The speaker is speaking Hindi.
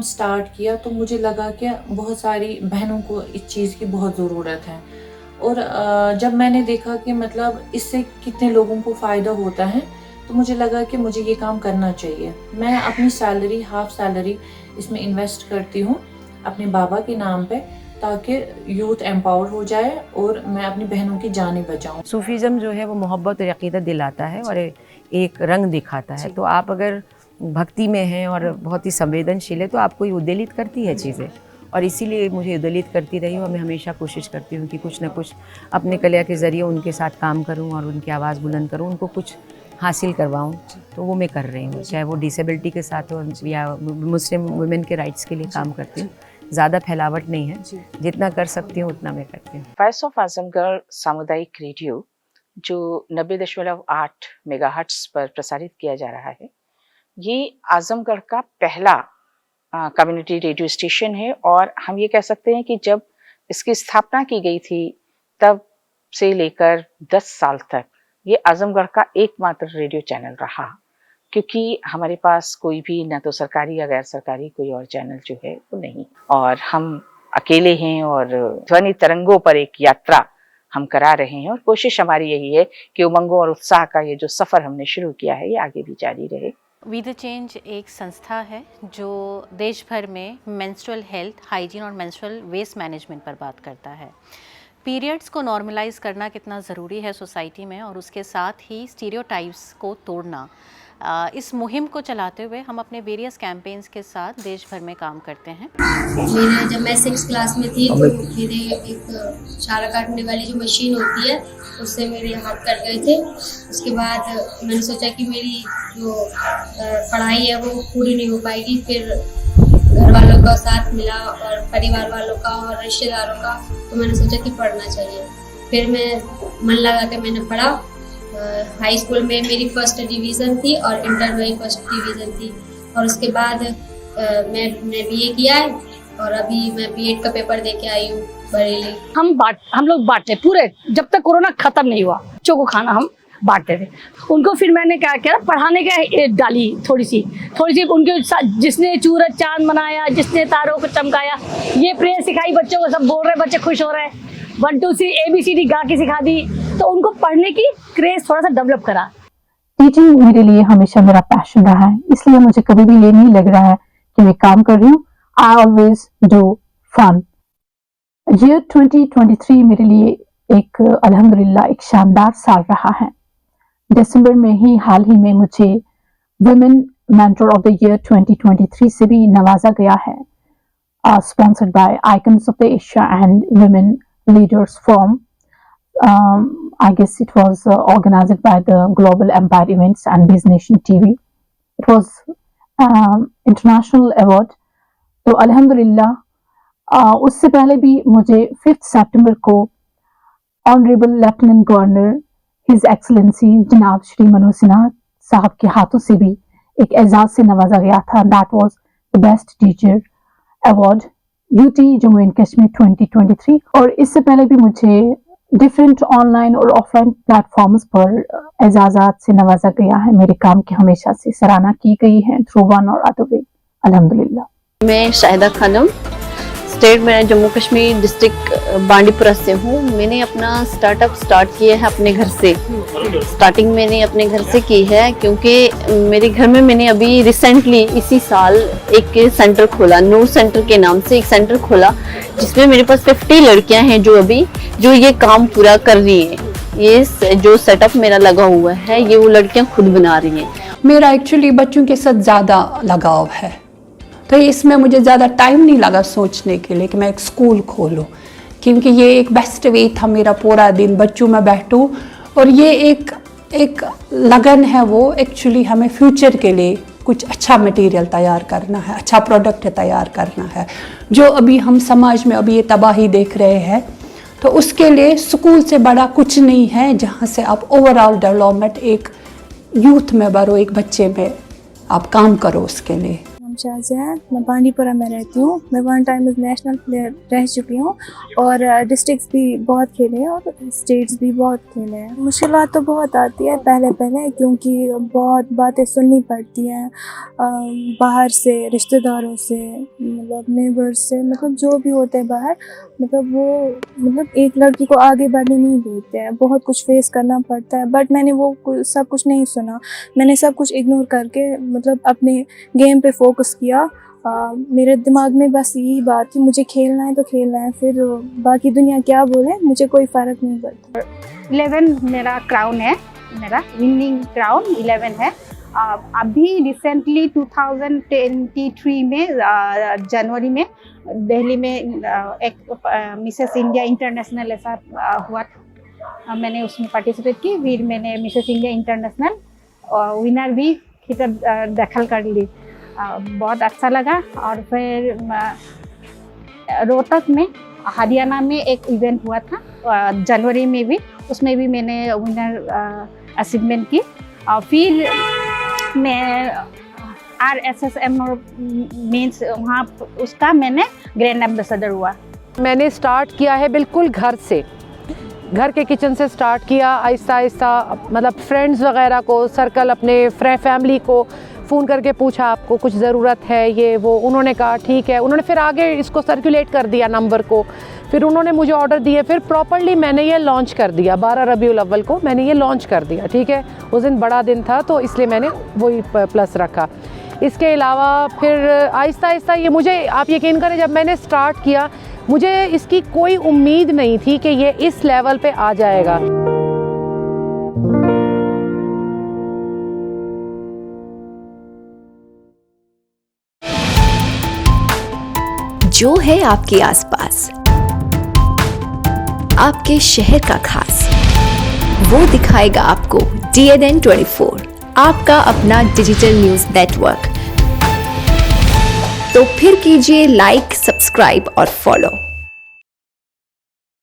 स्टार्ट किया तो मुझे लगा कि बहुत सारी बहनों को इस चीज़ की बहुत ज़रूरत है। और जब मैंने देखा कि मतलब इससे कितने लोगों को फ़ायदा होता है, तो मुझे लगा कि मुझे ये काम करना चाहिए। मैं अपनी सैलरी, हाफ़ सैलरी इसमें इन्वेस्ट करती हूँ अपने बाबा के नाम पे, ताकि यूथ एम्पावर हो जाए और मैं अपनी बहनों की जानें बचाऊँ। सूफीज़म जो है वो मोहब्बत और अक़ीदत दिलाता है और एक रंग दिखाता है। तो आप अगर भक्ति में हैं और बहुत ही संवेदनशील है तो आपको ये उद्वेलित करती है चीज़ें, और इसीलिए मुझे उद्वेलित करती रही और मैं हमेशा कोशिश करती हूँ कि कुछ ना कुछ अपने कला के ज़रिए उनके साथ काम करूँ और उनकी आवाज़ बुलंद करूँ, उनको कुछ हासिल करवाऊँ। तो वो मैं कर रही हूँ, चाहे वो डिसेबिलिटी के साथ हो या मुस्लिम वुमेन के राइट्स के लिए काम करती हूँ। ज़्यादा फैलावट नहीं है, जितना कर सकती हूँ उतना मैं करती हूँ। वॉइस ऑफ आजमगढ़ सामुदायिक रेडियो जो 90.8 मेगाहर्ट्ज़ पर प्रसारित किया जा रहा है, ये आजमगढ़ का पहला कम्युनिटी रेडियो स्टेशन है। और हम ये कह सकते हैं कि जब इसकी स्थापना की गई थी तब से लेकर 10 साल तक ये आजमगढ़ का एकमात्र रेडियो चैनल रहा, क्योंकि हमारे पास कोई भी न तो सरकारी या गैर सरकारी कोई और चैनल जो है वो नहीं, और हम अकेले हैं और ध्वनि तरंगों पर एक यात्रा हम करा रहे हैं। और कोशिश हमारी यही है कि उमंगों और उत्साह का ये जो सफ़र हमने शुरू किया है ये आगे भी जारी रहे। वी द चेंज एक संस्था है जो देश भर में मेंस्ट्रुअल हेल्थ, हाइजीन और मेंस्ट्रुअल वेस्ट मैनेजमेंट पर बात करता है। पीरियड्स को नॉर्मलाइज करना कितना ज़रूरी है सोसाइटी में, और उसके साथ ही स्टीरियोटाइप्स को तोड़ना, इस मुहिम को चलाते हुए हम अपने वेरियस कैंपेन्स के साथ देश भर में काम करते हैं। जब मैं 6th क्लास में थी तो मेरे एक चारा काटने वाली जो मशीन होती है उससे मेरे हाथ कट गए थे। उसके बाद मैंने सोचा कि मेरी जो पढ़ाई है वो पूरी नहीं हो पाएगी। फिर घर वालों का साथ मिला और परिवार वालों का और रिश्तेदारों का, तो मैंने सोचा कि पढ़ना चाहिए। फिर मैं मन लगा के मैंने पढ़ा। हाई स्कूल में मेरी फर्स्ट डिवीज़न थी और इंटर में फर्स्ट डिवीज़न थी। और उसके बाद मैंने बीए किया है और अभी मैं बीएड का पेपर दे के आई हूँ बरेली। हम लोग बांटते पूरे, जब तक कोरोना खत्म नहीं हुआ बच्चों को खाना हम बांटते थे उनको। फिर मैंने क्या किया, पढ़ाने का डाली थोड़ी सी उनके साथ। जिसने सूरज चांद बनाया, जिसने तारों को चमकाया, ये प्रेयर सिखाई बच्चों को। सब बोल रहे, बच्चे खुश हो रहे हैं। 1 2 3 ABCD गा के सिखा दी, तो उनको पढ़ने की क्रेज थोड़ा सा डेवलप करा। टीचिंग मेरे लिए हमेशा मेरा पैशन रहा है, इसलिए मुझे कभी भी ये नहीं लग रहा है कि मैं काम कर रही हूँ। I always do fun. Year 2023 मेरे लिए एक अल्हम्दुलिल्लाह एक शानदार साल रहा है। दिसंबर में ही हाल ही में मुझे women mentor of the year 2023 से भी नवाजा गया है, sponsored by icons of the Asia and women leaders forum. I guess it was organized by the Global Empire Events and BizNation TV. It was international award. तो अल्हम्दुलिल्लाह उससे पहले भी मुझे 5 सितंबर को honourable lieutenant governor his excellency जनाब श्री मनोज सिन्हा साहब के हाथों से भी एक एजाज से नवाजा गया था। That was the best teacher award UT Jammu and Kashmir 2023। और इससे पहले भी मुझे डिफरेंट ऑनलाइन और ऑफलाइन प्लेटफॉर्म्स पर एजाज़ात से नवाजा गया है। मेरे काम की हमेशा से सराहना की गई है थ्रू वन और अदर वे, अल्हम्दुलिल्लाह। मैं शाहिदा खानम, स्टेट में जम्मू कश्मीर डिस्ट्रिक्ट बांडीपुरा से हूँ। मैंने अपना स्टार्टअप स्टार्ट किया है अपने घर से। स्टार्टिंग मैंने अपने घर से की है क्योंकि मेरे घर में मैंने अभी रिसेंटली इसी साल एक सेंटर खोला, नूर सेंटर के नाम से एक सेंटर खोला, जिसमें मेरे पास 50 लड़कियां हैं जो ये काम पूरा कर रही हैं। ये जो सेटअप मेरा लगा हुआ है ये वो लड़कियां खुद बना रही हैं। मेरा एक्चुअली बच्चों के साथ ज़्यादा लगाव है, तो इसमें मुझे ज़्यादा टाइम नहीं लगा सोचने के लिए कि मैं एक स्कूल खोलूं, क्योंकि ये एक बेस्ट वे था मेरा पूरा दिन बच्चों में बैठूं। और ये एक लगन है वो एक्चुअली हमें फ्यूचर के लिए कुछ अच्छा मटेरियल तैयार करना है, अच्छा प्रोडक्ट तैयार करना है। जो अभी हम समाज में अभी ये तबाही देख रहे हैं, तो उसके लिए स्कूल से बड़ा कुछ नहीं है, जहाँ से आप ओवरऑल डेवलपमेंट एक यूथ में बरो, एक बच्चे में आप काम करो उसके लिए। शाज़िया है, मैं बांडीपुरा में रहती हूँ। मैं 1 टाइम नेशनल प्लेयर रह चुकी हूँ और डिस्ट्रिक्ट्स भी बहुत खेले हैं और स्टेट्स भी बहुत खेले हैं। मुश्किलात तो बहुत आती है पहले क्योंकि बहुत बातें सुननी पड़ती हैं बाहर से, रिश्तेदारों से, मतलब नेबर्स से, मतलब जो भी होते हैं बाहर, मतलब वो मतलब एक लड़की को आगे बढ़ने नहीं देते हैं, बहुत कुछ फेस करना पड़ता है। बट मैंने वो सब कुछ नहीं सुना, मैंने सब कुछ इग्नोर करके मतलब अपने गेम पे फोकस किया। मेरे दिमाग में बस यही बात थी, मुझे खेलना है तो खेलना है, फिर बाकी दुनिया क्या बोले मुझे कोई फ़र्क नहीं पड़ता। 11 मेरा क्राउन है, मेरा विनिंग क्राउन 11 है। अभी रिसेंटली 2023 में जनवरी में दिल्ली में एक मिसेस इंडिया इंटरनेशनल ऐसा हुआ था, मैंने उसमें पार्टिसिपेट की। फिर मैंने मिसेस इंडिया इंटरनेशनल विनर भी दखल कर ली, बहुत अच्छा लगा। और फिर रोहतक में हरियाणा में एक इवेंट हुआ था जनवरी में भी, उसमें भी मैंने विनर अचीवमेंट की। और फिर मैं RSSM मीन्स वहाँ उसका मैंने ग्रैंड एम्बेसडर हुआ। मैंने स्टार्ट किया है बिल्कुल घर से, घर के किचन से स्टार्ट किया, आहिस्ता आहिस्ता मतलब फ्रेंड्स वगैरह को, सर्कल अपने फैमिली को फ़ोन करके पूछा आपको कुछ ज़रूरत है ये वो, उन्होंने कहा ठीक है। उन्होंने फिर आगे इसको सर्कुलेट कर दिया नंबर को, फिर उन्होंने मुझे ऑर्डर दिए, फिर प्रॉपर्ली मैंने ये लॉन्च कर दिया। 12 रबीउल अव्वल को मैंने ये लॉन्च कर दिया, ठीक है। उस दिन बड़ा दिन था तो इसलिए मैंने वही प्लस रखा। इसके अलावा फिर आहिस्ता आहिस्ता ये मुझे, आप यकीन करें, जब मैंने स्टार्ट किया मुझे इसकी कोई उम्मीद नहीं थी कि ये इस लेवल पे आ जाएगा। जो है आपके आसपास, आपके शहर का खास, वो दिखाएगा आपको DNN 24, आपका अपना डिजिटल न्यूज नेटवर्क। तो फिर कीजिए लाइक, सब्सक्राइब और फॉलो।